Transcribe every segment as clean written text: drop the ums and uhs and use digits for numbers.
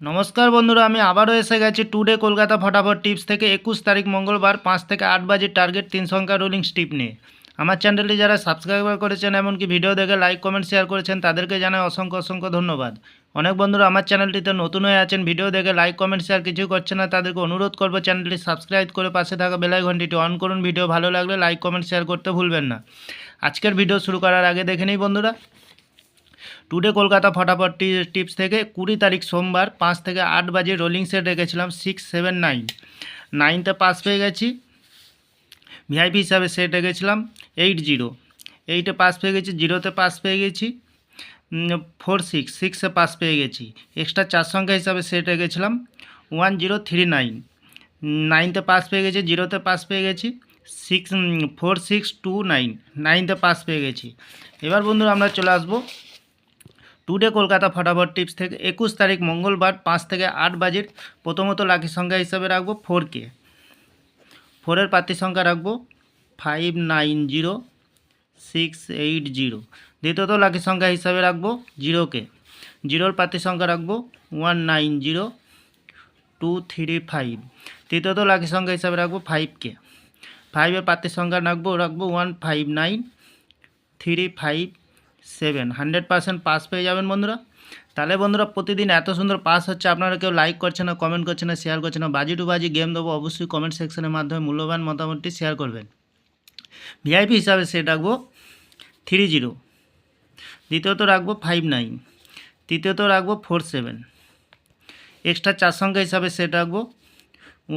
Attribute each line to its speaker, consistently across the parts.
Speaker 1: নমস্কার বন্ধুরা, আমি আবারও এসে গেছি টুডে কলকাতা ফটাফট টিপস থেকে 21 তারিখ মঙ্গলবার 5 থেকে 8 বাজে টার্গেট 3 সংখ্যা রোলিং স্টিপ নিয়ে। আমার চ্যানেলটি যারা সাবস্ক্রাইব করেছেন এমনকি ভিডিও দেখে লাইক কমেন্ট শেয়ার করেছেন তাদেরকে জানাই অসংখ্য অসংখ্য ধন্যবাদ। অনেক বন্ধুরা আমার চ্যানেলটিতে নতুন হয়ে আছেন, ভিডিও দেখে লাইক কমেন্ট শেয়ার কিছুই করছেন না, তাদেরকে অনুরোধ করবো চ্যানেলটি সাবস্ক্রাইব করে পাশে থাকা বেল আইকনটি অন করুন। ভিডিও ভালো লাগলে লাইক কমেন্ট শেয়ার করতে ভুলবেন না। আজকের ভিডিও শুরু করার আগে দেখে নিই বন্ধুরা, টুডে কলকাতা ফটাফট টিপস থেকে 20 তারিখ সোমবার 5 থেকে 8 বাজে রোলিং সেট রেখেছিলাম 679, 9তে পাস পেয়ে গেছি। ভিআইপি হিসাবে সেট রেখেছিলাম 80, 8এ পাস পেয়ে গেছি। 0তে পাস পেয়ে গেছি 46, 6এ পাস পেয়ে গেছি। এক্সট্রা 4 সংখ্যা হিসাবে সেট রেখেছিলাম 1039, 9তে পাস পেয়ে গেছি। 0তে পাস পেয়ে গেছি 4629, 9তে পাস পেয়ে গেছি। এবার বন্ধুরা আমরা চলে আসবো টুডে কলকাতা ফটাফট টিপস থেকে 21 তারিখ মঙ্গলবার 5 থেকে 8 বাজের প্রথমত লাকি সংখ্যা হিসাবে রাখবো 4কে। 4এর প্রার্থী সংখ্যা রাখবো 590680। দ্বিতীয়ত লাকি সংখ্যা হিসাবে রাখবো 0কে। 0এর প্রার্থী সংখ্যা রাখবো 190235। তৃতীয়ত লাকি সংখ্যা হিসাবে রাখবো 5কে। 5এর প্রার্থী সংখ্যা রাখবো 159357। 100% পাস পেয়ে যাবেন বন্ধুরা। তাহলে বন্ধুরা প্রতিদিন এত সুন্দর পাস হচ্ছে, আপনারা কেউ লাইক করছে না, কমেন্ট করছে না, শেয়ার করছে না। বাজি টু বাজি গেম দেবো, অবশ্যই কমেন্ট সেকশনের মাধ্যমে মূল্যবান মতামতটি শেয়ার করবেন। ভিআইপি হিসাবে সেট রাখবো 30। দ্বিতীয়ত রাখবো 59। তৃতীয়ত রাখবো 47। এক্সট্রা 4 সংখ্যা হিসাবে সেট রাখবো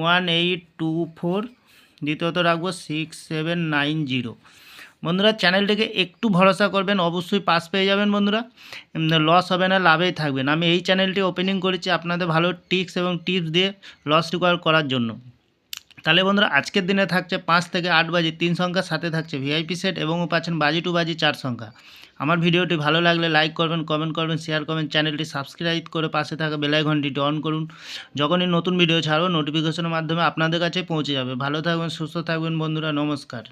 Speaker 1: 1824। দ্বিতীয়ত রাখবো 6790। বন্ধুরা চ্যানেলটিকে একটু ভরসা করবেন, অবশ্যই পাস পেয়ে যাবেন বন্ধুরা, লস হবে না, লাভেই থাকবেন। আমি এই চ্যানেলটি ওপেনিং করেছি আপনাদের ভালো টিপস এবং টিপস দিয়ে লস রিকভার করার জন্য। তাহলে বন্ধুরা আজকের দিনে থাকছে 5 থেকে 8 বাজে 3 সংখ্যা, সাথে থাকছে ভিআইপি সেট এবং পাচ্ছেন বাজি টু বাজি 4 সংখ্যা। আমার ভিডিওটি ভালো লাগলে লাইক করবেন, কমেন্ট করবেন, শেয়ার করবেন, চ্যানেলটি সাবস্ক্রাইব করে পাশে থাকা বেল আইকনটি অন করুন। যখনই নতুন ভিডিও ছাড়ব নোটিফিকেশনের মাধ্যমে আপনাদের কাছে পৌঁছে যাবে। ভালো থাকবেন, সুস্থ থাকবেন বন্ধুরা, নমস্কার।